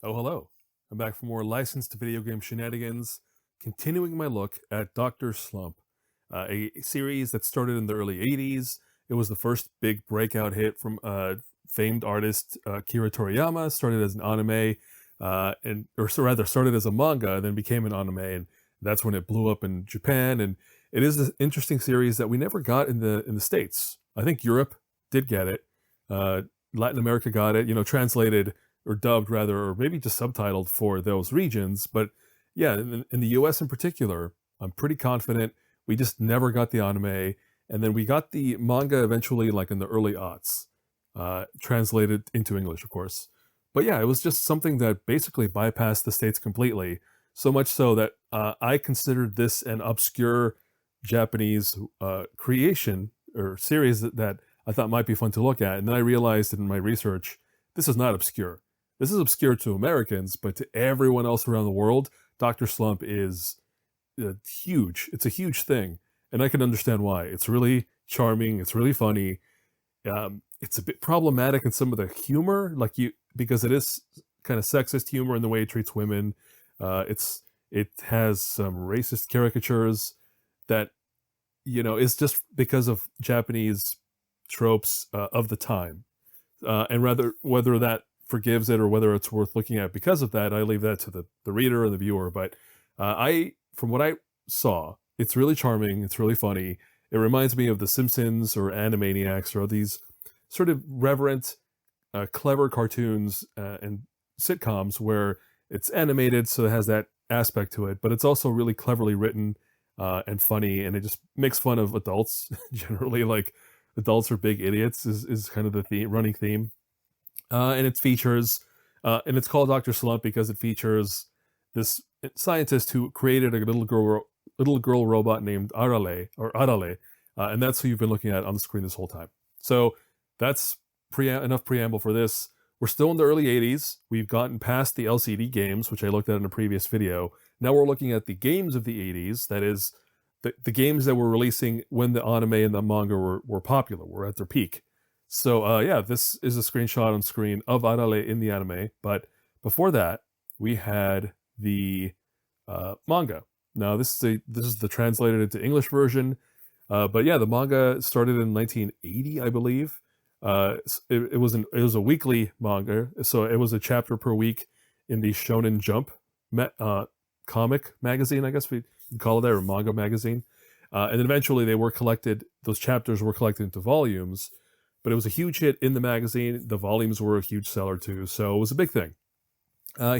Oh, hello. I'm back for more licensed video game shenanigans, continuing my look at Dr. Slump, a series that started in the early 80s. It was the first big breakout hit from famed artist Kira Toriyama, started as an anime, started as a manga, and then became an anime, and that's when it blew up in Japan. And it is an interesting series that we never got in the States. I think Europe did get it. Uh, Latin America got it, translated or dubbed rather, or maybe just subtitled for those regions. But yeah, in the US in particular, I'm pretty confident we just never got the anime. And then we got the manga eventually, like in the early aughts, translated into English, of course. But yeah, it was just something that basically bypassed the States completely. So much so that I considered this an obscure Japanese creation or series that I thought might be fun to look at. And then I realized in my research, this is not obscure. This is obscure to Americans, but to everyone else around the world, Dr. Slump is huge. It's a huge thing. And I can understand why. It's really charming. It's really funny. It's a bit problematic in some of the humor, because it is kind of sexist humor in the way it treats women. It has some racist caricatures that is just because of Japanese tropes of the time, and rather whether that forgives it or whether it's worth looking at because of that, I leave that to the reader or the viewer. But from what I saw, it's really charming. It's really funny. It reminds me of The Simpsons or Animaniacs or these sort of reverent, clever cartoons and sitcoms where it's animated, so it has that aspect to it, but it's also really cleverly written and funny, and it just makes fun of adults generally. Like, adults are big idiots is kind of the running theme. And it features, and it's called Dr. Slump because it features this scientist who created a little girl robot named Arale, and that's who you've been looking at on the screen this whole time. So that's enough preamble for this. We're still in the early 80s. We've gotten past the LCD games, which I looked at in a previous video. Now we're looking at the games of the 80s, that is, the games that were releasing when the anime and the manga were popular, were at their peak. So yeah, this is a screenshot on screen of Arale in the anime. But before that, we had the manga. Now this is the translated into English version. But yeah, the manga started in 1980, I believe. It was a weekly manga, so it was a chapter per week in the Shonen Jump comic magazine, I guess we call it that, or manga magazine. And then eventually those chapters were collected into volumes. But it was a huge hit in the magazine. The volumes were a huge seller too, so it was a big thing. I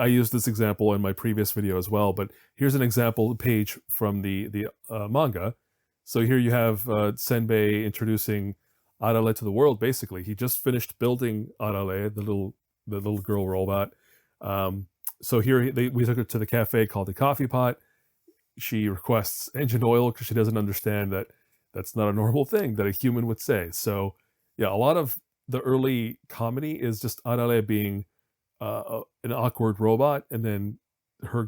used this example in my previous video as well, but here's an example page from the manga. So here you have Senbei introducing Arale to the world. Basically, he just finished building Arale, the little girl robot. So here we took her to the cafe called the Coffee Pot. She requests engine oil because she doesn't understand that that's not a normal thing that a human would say. So yeah, a lot of the early comedy is just Arale being an awkward robot, and then her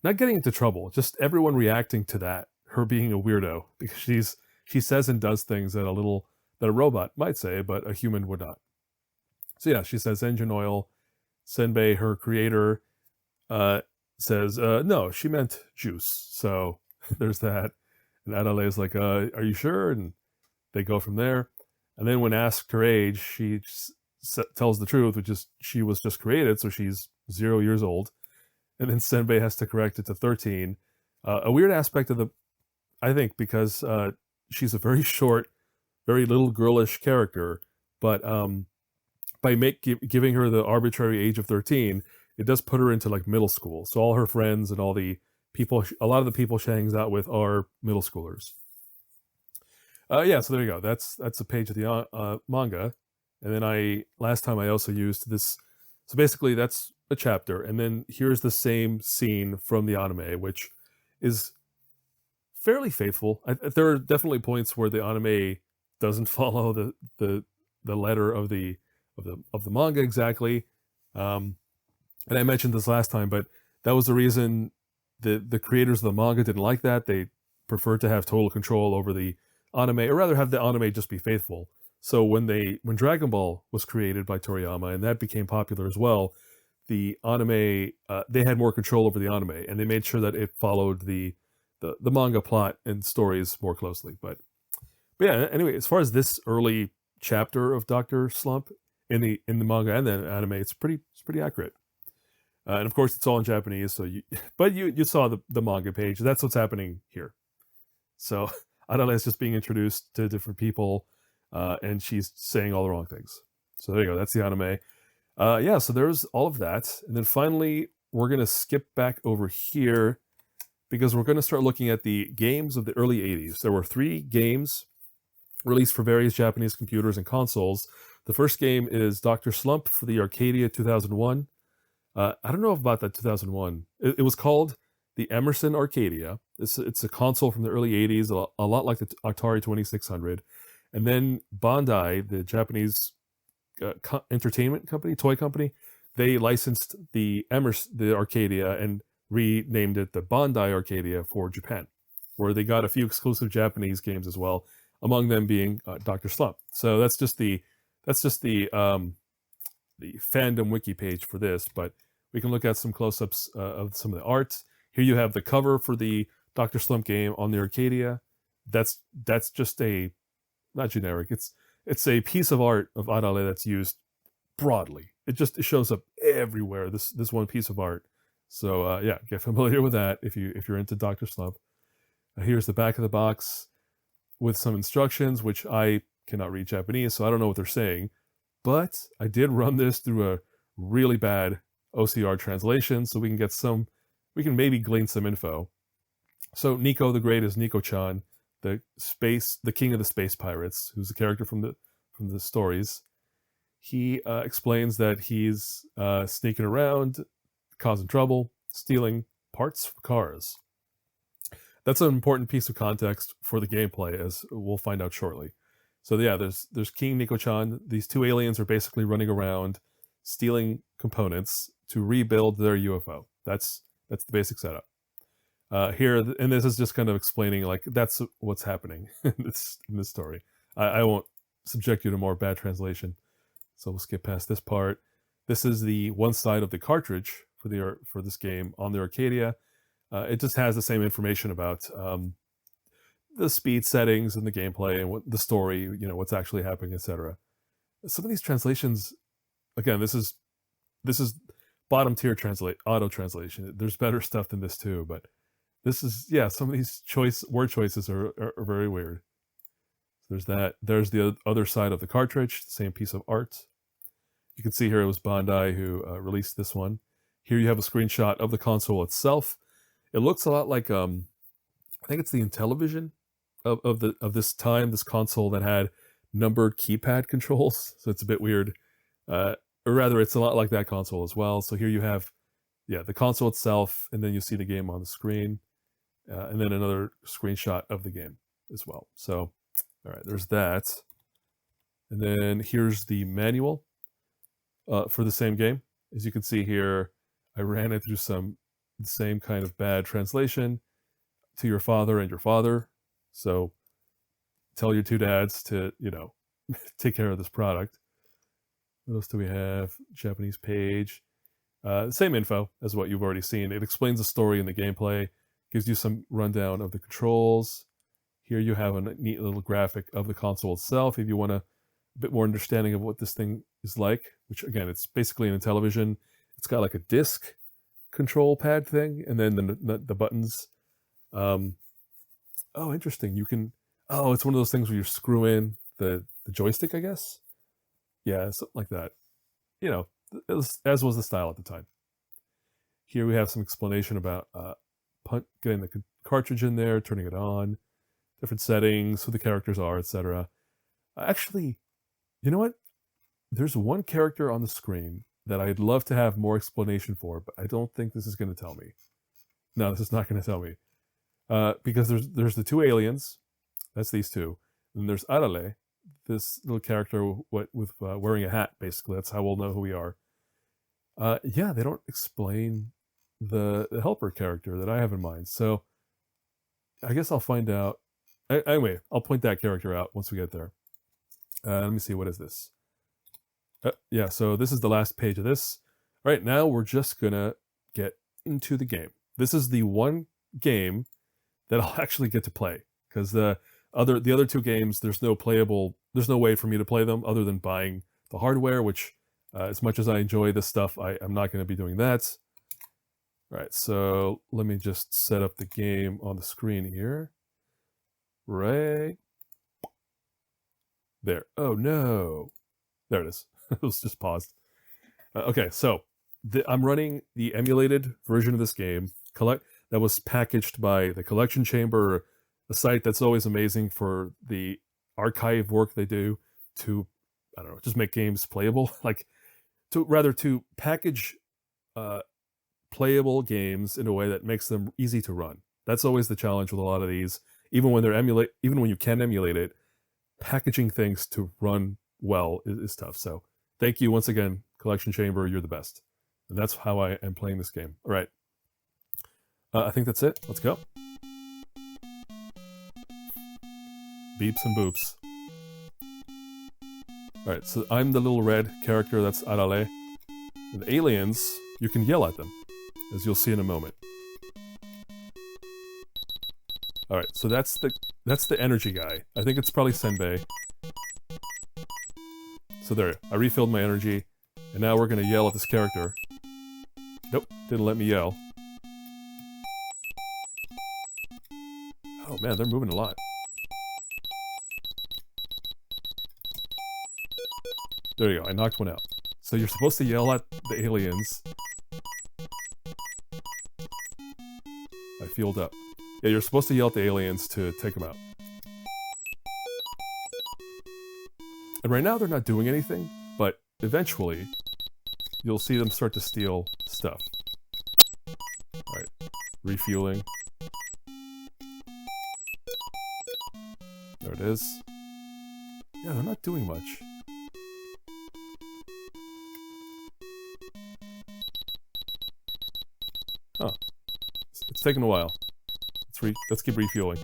not getting into trouble, just everyone reacting to that, her being a weirdo, because she says and does things that a robot might say, but a human would not. So yeah, she says engine oil. Senbei, her creator, says, no, she meant juice. So there's that. And Arale is like, are you sure? And they go from there. And then when asked her age, she tells the truth, which is she was just created, so she's 0 years old. And then Senbei has to correct it to 13. A weird aspect of I think, because she's a very short, very little girlish character, but by giving her the arbitrary age of 13, it does put her into like middle school. So all her friends and a lot of the people she hangs out with are middle schoolers. Yeah, so there you go. That's a page of the manga. And then last time I also used this. So basically that's a chapter. And then here's the same scene from the anime, which is fairly faithful. There are definitely points where the anime doesn't follow the letter of the manga exactly. And I mentioned this last time, but that was the reason the creators of the manga didn't like that. They preferred to have total control over the anime, or rather have the anime just be faithful. So when Dragon Ball was created by Toriyama and that became popular as well, the anime they had more control over the anime, and they made sure that it followed the manga plot and stories more closely. But yeah, anyway, as far as this early chapter of Doctor Slump in the manga and the anime, it's pretty accurate. And of course, it's all in Japanese. So but you saw the manga page. That's what's happening here. So Adale is just being introduced to different people, and she's saying all the wrong things. So there you go. That's the anime. Yeah. So there's all of that, and then finally we're gonna skip back over here because we're gonna start looking at the games of the early '80s. There were 3 games released for various Japanese computers and consoles. The first game is Doctor Slump for the Arcadia 2001. I don't know about that 2001. It was called the Emerson Arcadia. It's a console from the early 80s, a lot like the Atari 2600. And then Bandai, the Japanese entertainment company, toy company, they licensed the Arcadia and renamed it the Bandai Arcadia for Japan, where they got a few exclusive Japanese games as well, among them being Doctor Slump. So that's just the fandom wiki page for this, but we can look at some close-ups of some of the art. Here you have the cover for the Doctor Slump game on the Arcadia. That's just a not generic. It's a piece of art of Adale that's used broadly. It shows up everywhere. This one piece of art. So yeah, get familiar with that if you're into Doctor Slump. Here's the back of the box with some instructions, which I cannot read Japanese, so I don't know what they're saying. But I did run this through a really bad OCR translation, so we can maybe glean some info. So Nico the Great is Nico-chan, the king of the space pirates, who's a character from the stories. He explains that he's sneaking around, causing trouble, stealing parts from cars. That's an important piece of context for the gameplay, as we'll find out shortly. So yeah, there's King Nico-chan. These 2 aliens are basically running around, stealing components to rebuild their UFO. That's the basic setup. Here, and this is just kind of explaining, like, that's what's happening in this story. I won't subject you to more bad translation, so we'll skip past this part. This is the one side of the cartridge for this game on the Arcadia. It just has the same information about the speed settings and the gameplay and what the story, what's actually happening, etc. Some of these translations, again, this is bottom tier auto translation. There's better stuff than this too, but this is, yeah, some of these word choices are very weird. There's that. There's the other side of the cartridge, the same piece of art. You can see here it was Bandai who released this one. Here you have a screenshot of the console itself. It looks a lot like I think it's the Intellivision of this time, this console that had numbered keypad controls. So it's a bit weird. Or rather, it's a lot like that console as well. So here you have, yeah, the console itself, and then you see the game on the screen, and then another screenshot of the game as well. So, all right, there's that. And then here's the manual for the same game. As you can see here, I ran it through the same kind of bad translation, to your father and your father. So tell your 2 dads to, take care of this product. What else do we have? Japanese page. Same info as what you've already seen. It explains the story and the gameplay, gives you some rundown of the controls. Here you have a neat little graphic of the console itself if you want a bit more understanding of what this thing is like, which again, it's basically an Intellivision. It's got like a disc control pad thing, and then the buttons. Oh, interesting. It's one of those things where you screw in the joystick, I guess. Yeah, something like that. As was the style at the time. Here we have some explanation about getting the cartridge in there, turning it on, different settings, who the characters are, etc. Actually, you know what? There's one character on the screen that I'd love to have more explanation for, but I don't think this is going to tell me. No, this is not going to tell me. Because there's the 2 aliens. That's these 2. And there's Arale, this little character with wearing a hat, basically. That's how we'll know who we are. Yeah, they don't explain the helper character that I have in mind. So I guess I'll find out. Anyway, I'll point that character out once we get there. Let me see, what is this? Yeah, so this is the last page of this. Right now, we're just gonna get into the game. This is the one game that I'll actually get to play, because the other two games, there's no way for me to play them other than buying the hardware, which as much as I enjoy this stuff, I'm not going to be doing that. All right, so let me just set up the game on the screen here. Right there. Oh no, there it is. It was just paused. Okay, so I'm running the emulated version of this game that was packaged by the Collection Chamber, a site that's always amazing for the archive work they do to, I don't know, just make games playable. Like to package playable games in a way that makes them easy to run. That's always the challenge with a lot of these. Even when you can emulate it, packaging things to run well is tough. So thank you once again, Collection Chamber. You're the best. And that's how I am playing this game. All right. I think that's it. Let's go. Beeps and boops. Alright, so I'm the little red character, that's Arale. And the aliens, you can yell at them, as you'll see in a moment. Alright, so that's the energy guy. I think it's probably Senbei. So there, I refilled my energy, and now we're gonna yell at this character. Nope, didn't let me yell. Oh man, they're moving a lot. There you go, I knocked one out. So you're supposed to yell at the aliens. I fueled up. Yeah, you're supposed to yell at the aliens to take them out. And right now they're not doing anything, but eventually you'll see them start to steal stuff. Alright, refueling. There it is. Yeah, they're not doing much. Huh. It's taking a while. Let's keep refueling.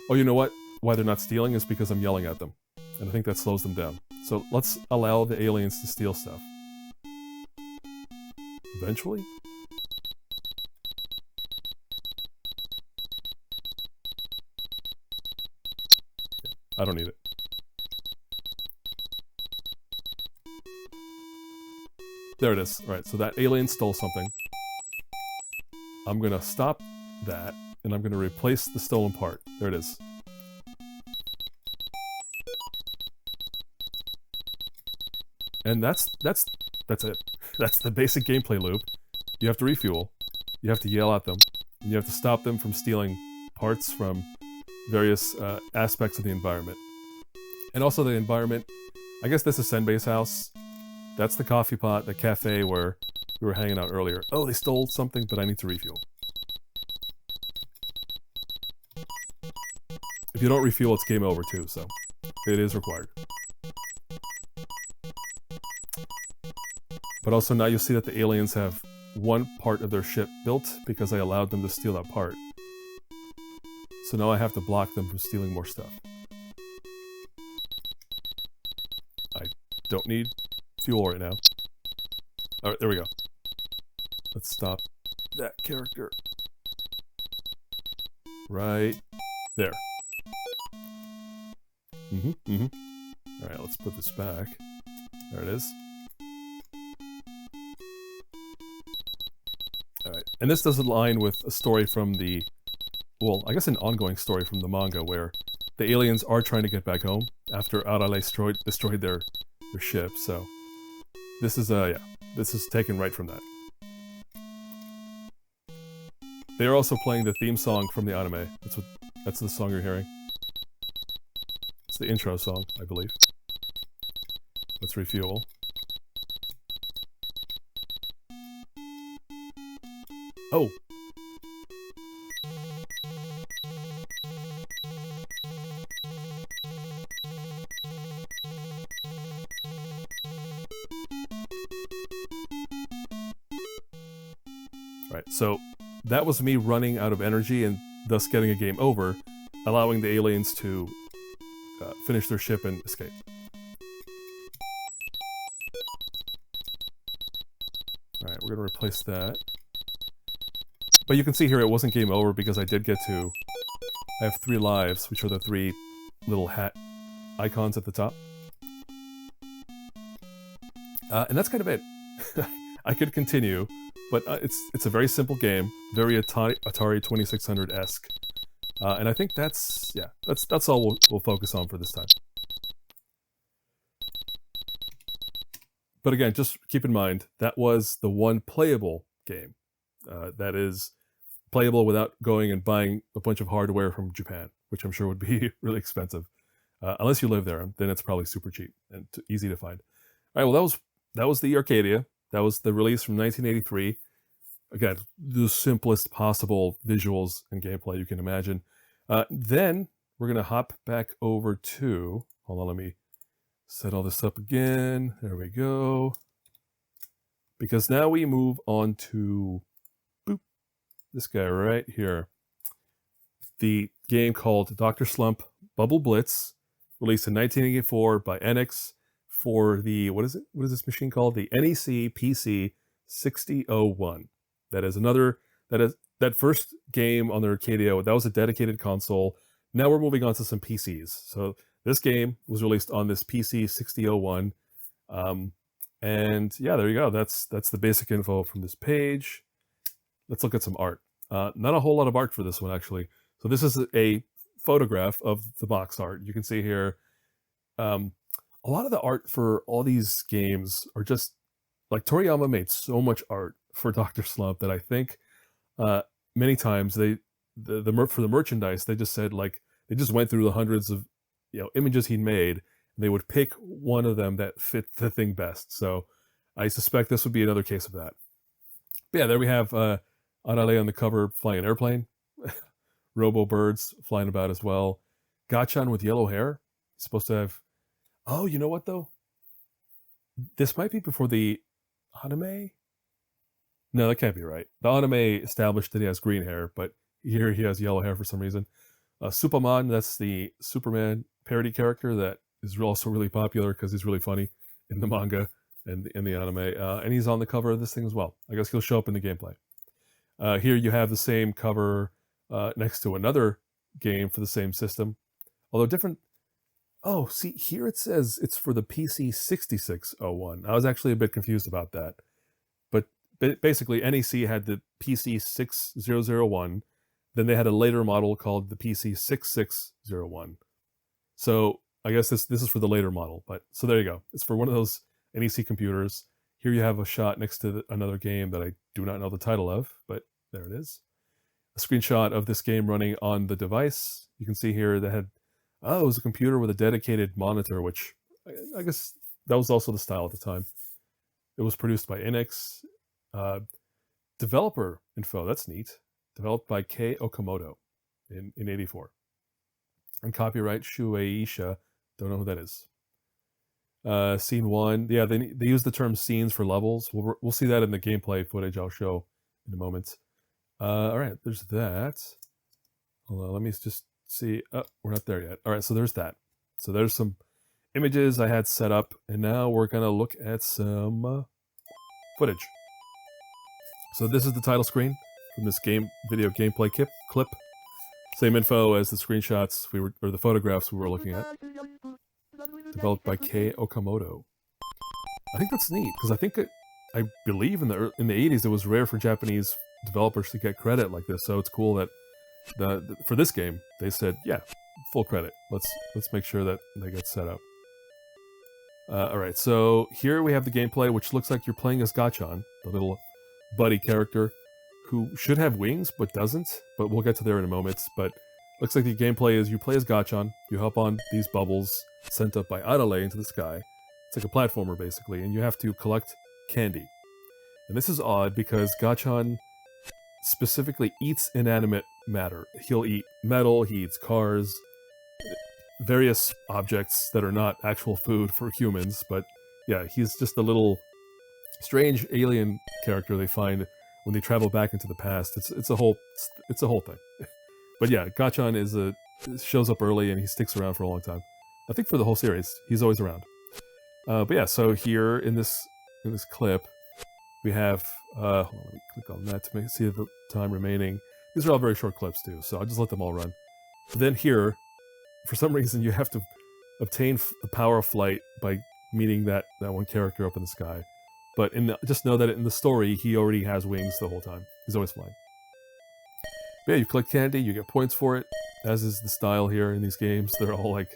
Oh, you know what? Why they're not stealing is because I'm yelling at them. And I think that slows them down. So let's allow the aliens to steal stuff. Eventually? Yeah, I don't need it. There it is. Alright, so that alien stole something. I'm gonna stop that, and I'm gonna replace the stolen part. There it is. And that's it. That's the basic gameplay loop. You have to refuel, you have to yell at them, and you have to stop them from stealing parts from various aspects of the environment. And also the environment, I guess this is Senbei's house. That's the coffee pot, the cafe where we were hanging out earlier. Oh, they stole something, but I need to refuel. If you don't refuel, it's game over too, so it is required. But also now you'll see that the aliens have one part of their ship built because I allowed them to steal that part. So now I have to block them from stealing more stuff. I don't need fuel right now. Alright, there we go. Let's stop that character. Right there. Alright, let's put this back. There it is. Alright, and this does align with a story from the... well, I guess an ongoing story from the manga where the aliens are trying to get back home after Arale destroyed their ship, so... this is, yeah, this is taken right from that. They are also playing the theme song from the anime. That's the song you're hearing. It's the intro song, I believe. Let's refuel. Oh! Right, so that was me running out of energy and thus getting a game over, allowing the aliens to finish their ship and escape. Alright, we're going to replace that. But you can see here it wasn't game over because I did get to... I have 3 lives, which are the 3 little hat icons at the top. And that's kind of it. I could continue, but it's a very simple game, very Atari 2600-esque. And I think that's all we'll focus on for this time. But again, just keep in mind, that was the one playable game. That is playable without going and buying a bunch of hardware from Japan, which I'm sure would be really expensive. Unless you live there, then it's probably super cheap and easy to find. All right, well, that was the Arcadia. That was the release from 1983. Again, the simplest possible visuals and gameplay you can imagine. Then we're going to hop back over to... Hold on, let me set all this up again. There we go. Because now we move on to... Boop. This guy right here. The game called Dr. Slump Bubble Blitz, released in 1984 by Enix for the, what is it? What is this machine called? The NEC PC 6001. That is that first game on the Arcadia, that was a dedicated console. Now we're moving on to some PCs. So this game was released on this PC 6001. And yeah, there you go. That's the basic info from this page. Let's look at some art. Not a whole lot of art for this one, actually. So this is a photograph of the box art. You can see here, a lot of the art for all these games are just, like, Toriyama made so much art for Dr. Slump that I think many times for the merchandise, they just said, like, they just went through the hundreds of images he'd made, and they would pick one of them that fit the thing best. So I suspect this would be another case of that. But yeah, there we have Arale on the cover flying an airplane. Robo birds flying about as well. Gachan with yellow hair. He's supposed to have... Oh, you know what, though? This might be before the anime? No, that can't be right. The anime established that he has green hair, but here he has yellow hair for some reason. Superman, that's the Superman parody character that is also really popular because he's really funny in the manga and in the anime. And he's on the cover of this thing as well. I guess he'll show up in the gameplay. Here you have the same cover next to another game for the same system. Although different... Oh, see, here it says it's for the PC 6601. I was actually a bit confused about that. But basically, NEC had the PC 6001. Then they had a later model called the PC 6601. So I guess this is for the later model. But so there you go. It's for one of those NEC computers. Here you have a shot next to another game that I do not know the title of, but there it is. A screenshot of this game running on the device. You can see here that had... Oh, it was a computer with a dedicated monitor, which I guess that was also the style at the time. It was produced by Enix. Developer info, that's neat. Developed by Kei Okamoto in 84. And copyright Shueisha, don't know who that is. Scene 1, yeah, they use the term scenes for levels. We'll see that in the gameplay footage I'll show in a moment. All right, there's that. Hold on, let me just see. Oh, we're not there yet. All right, so there's that. So there's some images I had set up, and now we're gonna look at some footage. So this is the title screen from this video gameplay clip. Same info as the screenshots or the photographs we were looking at. Developed by Kei Okamoto. I think that's neat because I believe in the 80s it was rare for Japanese developers to get credit like this. So it's cool that for this game they said, yeah, full credit. Let's make sure that they get set up. All right, so here we have the gameplay, which looks like you're playing as Gachan, the little buddy character who should have wings but doesn't. But we'll get to there in a moment. But looks like the gameplay is you play as Gachan, you hop on these bubbles sent up by Arale into the sky. It's like a platformer basically, and you have to collect candy. And this is odd because Gachan specifically eats inanimate matter. He'll eat metal, he eats cars, various objects that are not actual food for humans, but yeah, he's just a little strange alien character they find when they travel back into the past. It's a whole thing. But yeah, Gachan shows up early and he sticks around for a long time. I think for the whole series, he's always around. But yeah, so here in this clip, we have. Hold on, let me click on that to see the time remaining. These are all very short clips too, so I'll just let them all run. But then here, for some reason, you have to obtain the power of flight by meeting that one character up in the sky. But just know that in the story, he already has wings the whole time. He's always flying. But yeah, you collect candy, you get points for it, as is the style here in these games. They're all like...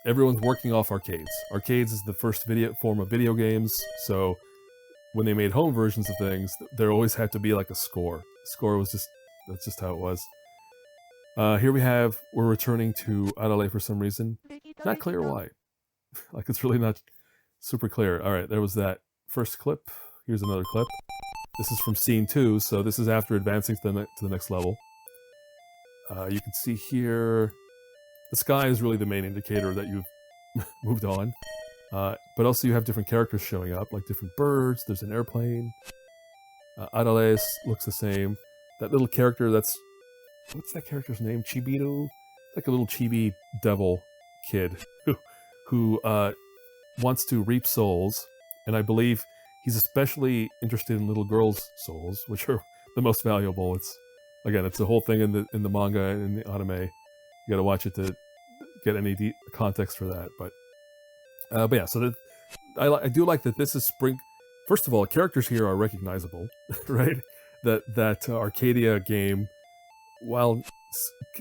everyone's working off arcades. Arcades is the first form of video games, so when they made home versions of things, there always had to be like a score. The score was that's just how it was. Here we're returning to Adelaide for some reason. Not clear why. Like, it's really not super clear. Alright, there was that first clip. Here's another clip. This is from scene 2, so this is after advancing to the next level. You can see here... The sky is really the main indicator that you've moved on. But also you have different characters showing up, like different birds, there's an airplane. Adelaide looks the same. That little character what's that character's name? Chibito? Like a little chibi devil kid who wants to reap souls, and I believe he's especially interested in little girls' souls, which are the most valuable. It's the whole thing in the manga and in the anime. You gotta watch it to get any context for that. But yeah, so I do like that this is spring. First of all, characters here are recognizable, right? That Arcadia game, while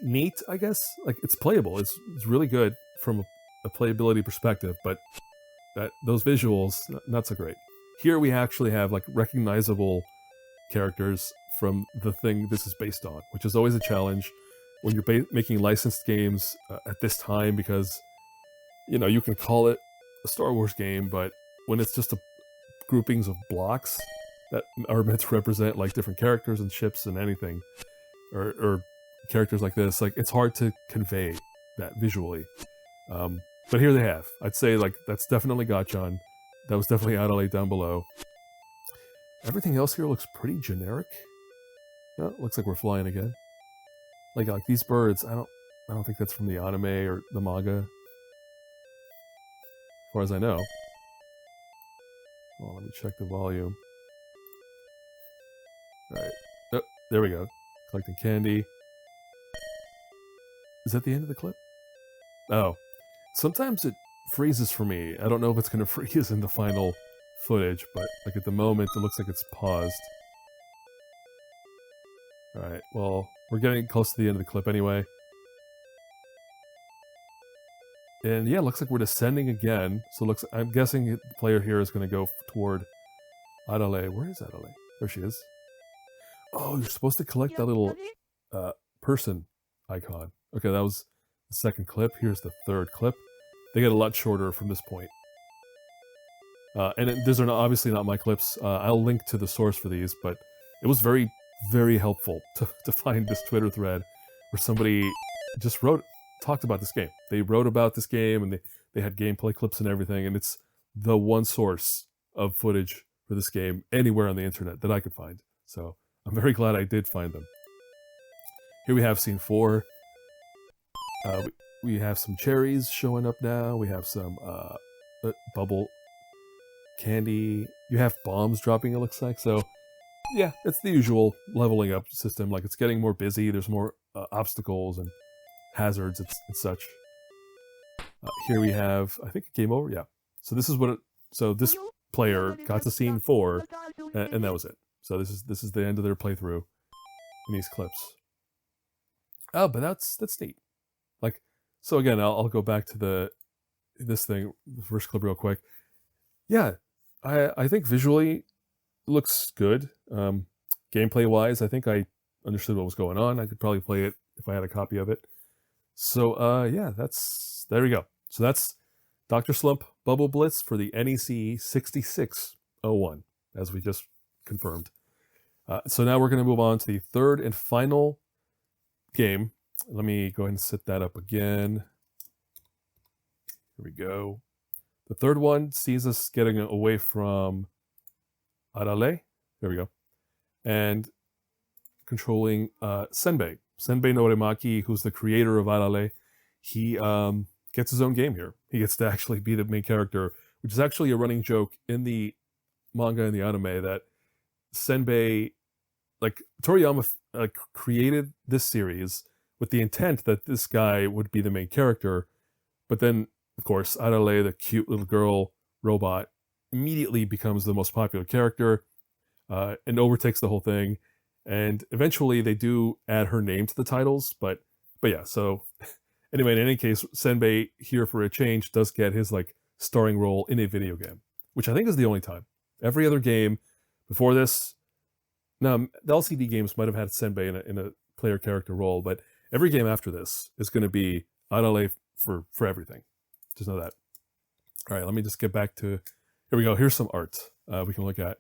neat, I guess, like it's playable. It's really good from a playability perspective, but those visuals not so great. Here we actually have like recognizable characters from the thing this is based on, which is always a challenge when you're making licensed games at this time, because you can call it a Star Wars game, but when it's just groupings of blocks that are meant to represent like different characters and ships and anything, or characters like this, like it's hard to convey that visually. But here they have. I'd say like that's definitely Gachan. That was definitely Adelaide down below. Everything else here looks pretty generic. Oh, looks like we're flying again. Like these birds, I don't think that's from the anime or the manga, as far as I know. Well, let me check the volume. Alright. Oh, there we go. Collecting candy. Is that the end of the clip? Oh. Sometimes it freezes for me. I don't know if it's going to freeze in the final footage, but like at the moment it looks like it's paused. Alright, well, we're getting close to the end of the clip anyway. And yeah, it looks like we're descending again. So I'm guessing the player here is going to go toward Adelaide. Where is Adelaide? There she is. Oh, you're supposed to collect that little person icon. Okay, that was the second clip. Here's the third clip. They get a lot shorter from this point. And these are obviously not my clips. I'll link to the source for these, but it was very, very helpful to find this Twitter thread where somebody just talked about this game. They wrote about this game, and they had gameplay clips and everything, and it's the one source of footage for this game anywhere on the internet that I could find. So I'm very glad I did find them. Here we have scene 4. We have some cherries showing up now. We have some bubble candy. You have bombs dropping, it looks like. So yeah, it's the usual leveling up system. Like, it's getting more busy. There's more obstacles and hazards and such. Here we have, I think, game over. Yeah. So this is so this player got to scene 4, and that was it. So this is the end of their playthrough in these clips. Oh, but that's neat. Like, so again, I'll go back to the first clip real quick. Yeah, I think visually it looks good. Gameplay wise, I think I understood what was going on. I could probably play it if I had a copy of it. So yeah, there we go. So that's Dr. Slump Bubble Blitz for the NEC 6601, as we just confirmed. So now we're going to move on to the third and final game. Let me go ahead and set that up again. Here we go. The third one sees us getting away from Arale. There we go. And controlling Senbei. Senbei Norimaki, who's the creator of Arale. He gets his own game here. He gets to actually be the main character, which is actually a running joke in the manga and the anime that Senbei, like Toriyama, created this series with the intent that this guy would be the main character, but then of course Arale, the cute little girl robot, immediately becomes the most popular character and overtakes the whole thing. And eventually they do add her name to the titles, but yeah. So anyway, in any case, Senbei here for a change does get his like starring role in a video game, which I think is the only time. Every other game before this, now the LCD games might have had Senbei in a player character role, but every game after this is going to be Arale for everything. Just know that. All right, let me just get back to, here we go. Here's some art we can look at.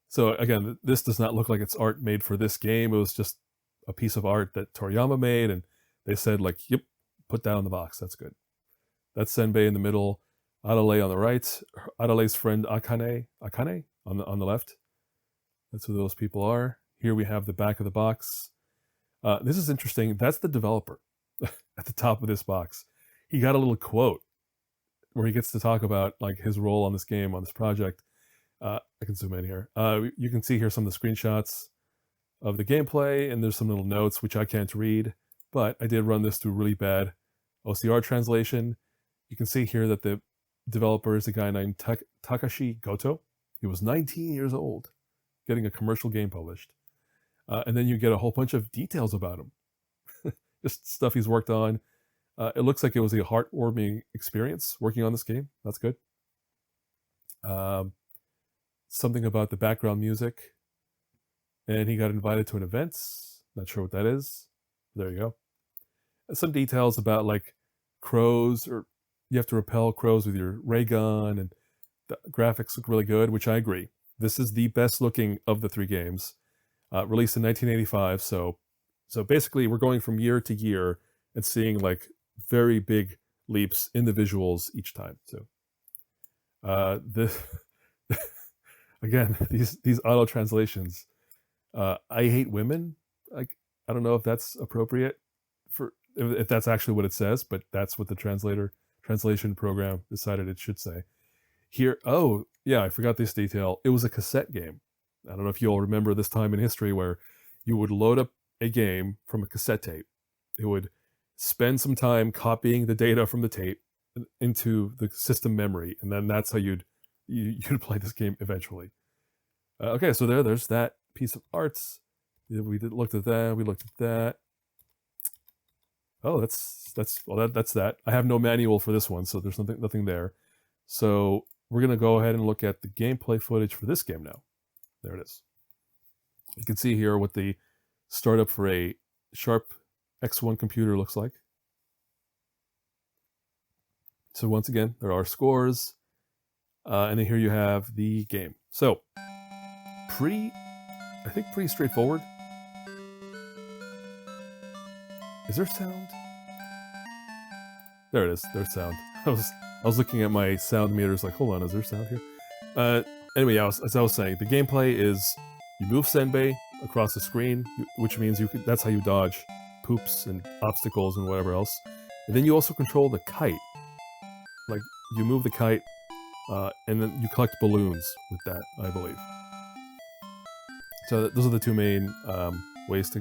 So again, this does not look like it's art made for this game. It was just a piece of art that Toriyama made, and they said like, yep, put that on the box. That's good. That's Senbei in the middle, Arale on the right, Arale's friend Akane on the left. That's who those people are. Here we have the back of the box. This is interesting. That's the developer at the top of this box. He got a little quote where he gets to talk about like his role on this game, on this project. I can zoom in here. You can see here some of the screenshots of the gameplay, and there's some little notes which I can't read, but I did run this through really bad OCR translation. You can see here that the developer is a guy named Takashi Goto. He was 19 years old, getting a commercial game published. And then you get a whole bunch of details about him. Just stuff he's worked on. It looks like it was a heartwarming experience working on this game. That's good. Something about the background music. And he got invited to an event. Not sure what that is. There you go. And some details about like crows, or you have to repel crows with your ray gun, and the graphics look really good, which I agree. This is the best looking of the three games. Released in 1985, so basically we're going from year to year and seeing like very big leaps in the visuals each time. So again, these auto translations. I hate women. Like, I don't know if that's appropriate for if that's actually what it says, but that's what the translation program decided it should say. Here, oh yeah, I forgot this detail. It was a cassette game. I don't know if you all remember this time in history where you would load up a game from a cassette tape. It would spend some time copying the data from the tape into the system memory, and then that's how you'd play this game eventually. Okay, so there's that piece of art. We looked at that. We looked at that. Oh, that's that. I have no manual for this one, so there's nothing there. So we're gonna go ahead and look at the gameplay footage for this game now. There it is. You can see here what the startup for a Sharp X1 computer looks like. So once again, there are scores, and then here you have the game. So I think pretty straightforward. Is there sound? There it is. There's sound. I was looking at my sound meters like, hold on, is there sound here? Anyway, as I was saying, the gameplay is you move Senbei across the screen, which means that's how you dodge poops and obstacles and whatever else. And then you also control the kite. Like, you move the kite, and then you collect balloons with that, I believe. So those are the two main ways to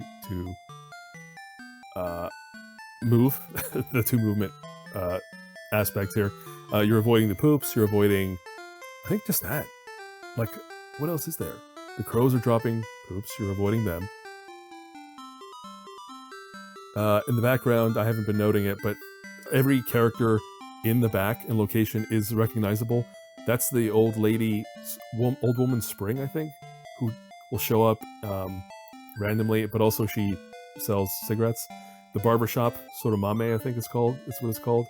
move, the two movement aspects here. You're avoiding the poops, you're avoiding, I think just that. Like, what else is there? The crows are dropping poops, you're avoiding them. In the background, I haven't been noting it, but every character in the back and location is recognizable. That's the old woman Spring, I think, who will show up randomly, but also she sells cigarettes. The barbershop, Soromame, I think it's called. That's what it's called.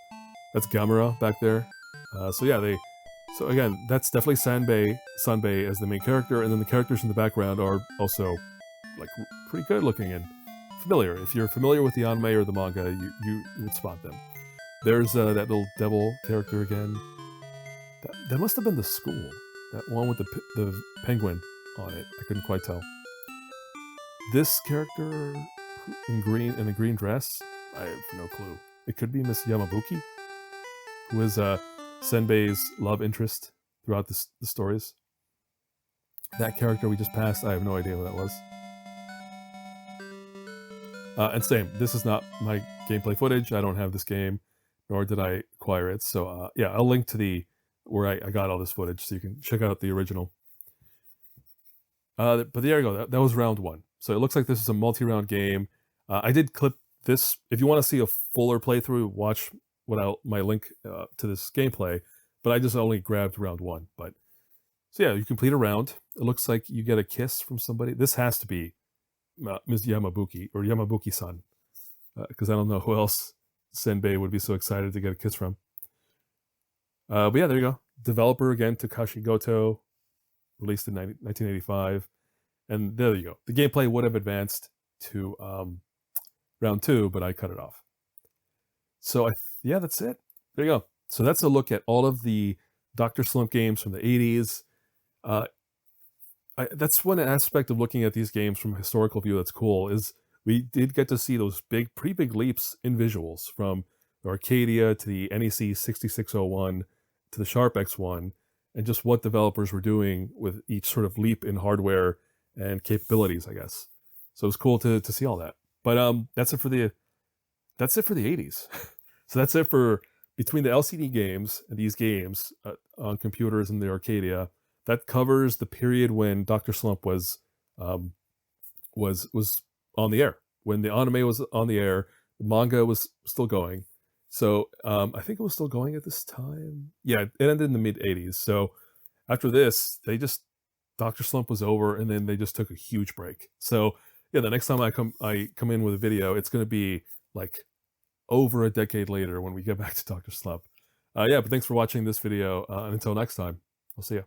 That's Gamera back there. So yeah, so again, that's definitely Sanbei as the main character, and then the characters in the background are also like pretty good looking and familiar. If you're familiar with the anime or the manga, you would spot them. There's that little devil character again. That must have been the school. That one with the penguin on it. I couldn't quite tell. This character in the green dress, I have no clue. It could be Miss Yamabuki. who is Senbei's love interest throughout the stories. That character we just passed, I have no idea who that was. And same, this is not my gameplay footage. I don't have this game, nor did I acquire it. So yeah, I'll link to where I got all this footage so you can check out the original. But there you go. That was round 1. So it looks like this is a multi-round game. I did clip this. If you want to see a fuller playthrough, watch my link to this gameplay. But I just only grabbed round 1. But so yeah, you complete a round. It looks like you get a kiss from somebody. This has to be Ms. Yamabuki or Yamabuki-san, because I don't know who else Senbei would be so excited to get a kiss from. But yeah, there you go. Developer again, Takashi Goto, released in 1985, and there you go. The gameplay would have advanced to round 2, but I cut it off. So yeah, that's it. There you go. So that's a look at all of the Dr. Slump games from the 80s. That's one aspect of looking at these games from a historical view that's cool, is we did get to see those pretty big leaps in visuals from the Arcadia to the NEC 6601 to the Sharp X1, and just what developers were doing with each sort of leap in hardware and capabilities, I guess. So it was cool to see all that. But that's it for the 80s. So that's it for between the LCD games and these games on computers and the Arcadia. That covers the period when Dr. Slump was on the air. When the anime was on the air, the manga was still going. So I think it was still going at this time. Yeah, it ended in the mid-80s. So after this, Dr. Slump was over, and then they just took a huge break. So yeah, the next time I come in with a video, it's going to be like over a decade later when we get back to Dr. Slump. Yeah, but thanks for watching this video, and until next time, I'll see you.